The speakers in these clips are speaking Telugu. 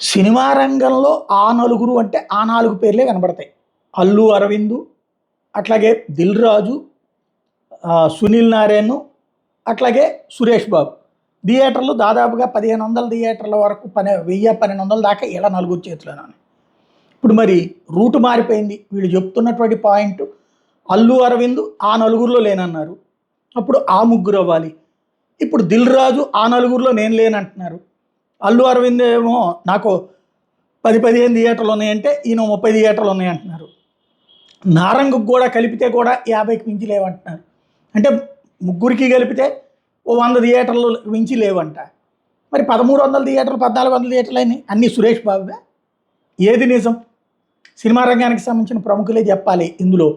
సినిమా రంగంలో ఆ నలుగురు అంటే ఆ 4 పేర్లే కనబడతాయి. అల్లు అరవింద్, అట్లాగే దిల్ రాజు, సునీల్ నారాయణ్, అట్లాగే సురేష్ బాబు. థియేటర్లు దాదాపుగా 1500 థియేటర్ల వరకు 1000-1200 దాకా ఇలా నలుగురు చేతిలోనే. ఇప్పుడు మరి రూట్ మారిపోయింది. వీళ్ళు చెప్తున్నటువంటి పాయింట్ అల్లు అరవింద్ ఆ నలుగురిలో లేనన్నారు. అప్పుడు ఆ ముగ్గురు అవ్వాలి. ఇప్పుడు దిల్ రాజు ఆ నలుగురిలో నేను లేనంటున్నారు. అల్లు అరవింద్ ఏమో నాకు 10-15 థియేటర్లు ఉన్నాయంటే ఈయన 30 థియేటర్లు ఉన్నాయంటున్నారు. నారంగుకు కూడా కలిపితే కూడా 50కి మించి లేవంటున్నారు. అంటే ముగ్గురికి కలిపితే ఓ 100 థియేటర్లు మించి లేవంట. మరి 1300 థియేటర్లు 1400 థియేటర్లు అయినాయి అన్నీ సురేష్ బాబువే. ఏది నిజం? సినిమా రంగానికి సంబంధించిన ప్రముఖులే చెప్పాలి. ఇందులో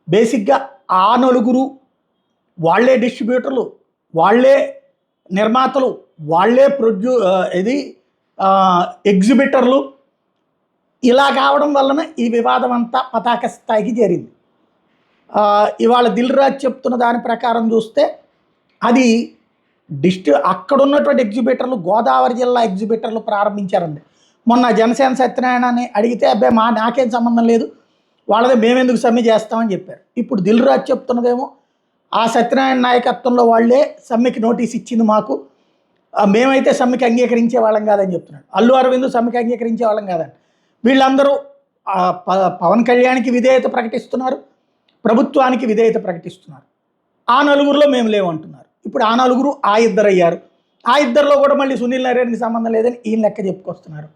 బేసిక్గా ఆ నలుగురు వాళ్ళే డిస్ట్రిబ్యూటర్లు, వాళ్ళే నిర్మాతలు, వాళ్ళే ఇది ఎగ్జిబిటర్లు. ఇలా కావడం వలన ఈ వివాదం అంతా పతాక స్థాయికి చేరింది. ఇవాళ దిల్ రాజు చెప్తున్న దాని ప్రకారం చూస్తే అది అక్కడ ఉన్నటువంటి ఎగ్జిబిటర్లు గోదావరి జిల్లా ఎగ్జిబిటర్లు ప్రారంభించారండి. మొన్న జనసేన సత్యనారాయణని అడిగితే అబ్బాయి నాకేం సంబంధం లేదు, వాళ్ళదే మేమెందుకు సమ్మె చేస్తామని చెప్పారు. ఇప్పుడు దిల్ రాజు చెప్తున్నదేమో ఆ సత్యనారాయణ నాయకత్వంలో వాళ్ళే సమ్మెకి నోటీస్ ఇచ్చింది మాకు, మేమైతే సమ్మెకి అంగీకరించే వాళ్ళం కాదని చెప్తున్నాడు. అల్లు అరవింద్ సమ్మెకి అంగీకరించే వాళ్ళం కాదని. వీళ్ళందరూ పవన్ కళ్యాణ్కి విధేయత ప్రకటిస్తున్నారు, ప్రభుత్వానికి విధేయత ప్రకటిస్తున్నారు. ఆ నలుగురిలో మేము లేవంటున్నారు. ఇప్పుడు ఆ నలుగురు ఆ ఇద్దరు అయ్యారు. ఆ ఇద్దరిలో కూడా మళ్ళీ సునీల్ నారాయణకి సంబంధం లేదని ఈయన లెక్క చెప్పుకొస్తున్నారు.